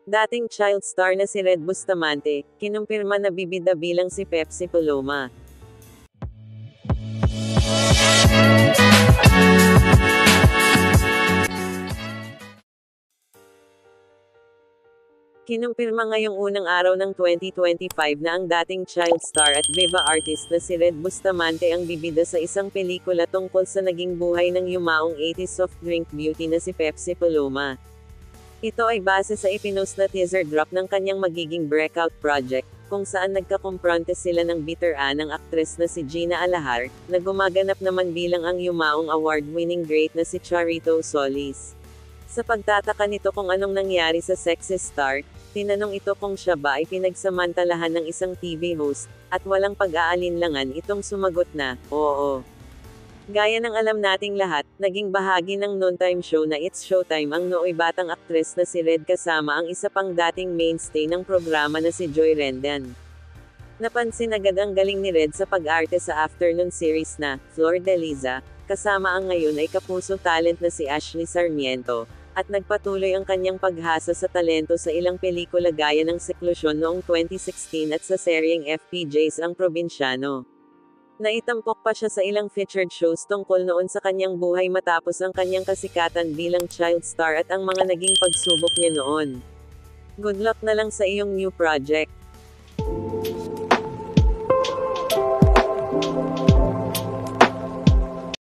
Dating child star na si Red Bustamante, kinumpirma na bibida bilang si Pepsi Paloma. Kinumpirma ngayong unang araw ng 2025 na ang dating child star at Viva artist na si Red Bustamante ang bibida sa isang pelikula tungkol sa naging buhay ng yumaong 80s soft drink beauty na si Pepsi Paloma. Ito ay base sa ipinost na teaser drop ng kanyang magiging breakout project, kung saan nagkakumpronte sila ng bitter-anang aktres na si Gina Alahar, na gumaganap naman bilang ang yumaong award-winning great na si Charito Solis. Sa pagtataka nito kung anong nangyari sa sexy star, tinanong ito kung siya ba ay pinagsamantalahan ng isang TV host, at walang pag-aalinlangan itong sumagot na, oo. Gaya ng alam nating lahat, naging bahagi ng noontime show na It's Showtime ang nooy batang aktres na si Red kasama ang isa pang dating mainstay ng programa na si Joy Rendan. Napansin agad ang galing ni Red sa pag-arte sa afternoon series na Flor de Liza, kasama ang ngayon ay kapuso talent na si Ashley Sarmiento, at nagpatuloy ang kanyang paghasa sa talento sa ilang pelikula gaya ng Seklusyon noong 2016 at sa seryeng FPJs ang Probinsyano. Naitampok pa siya sa ilang featured shows tungkol noon sa kanyang buhay matapos ang kanyang kasikatan bilang child star at ang mga naging pagsubok niya noon. Good luck na lang sa iyong new project.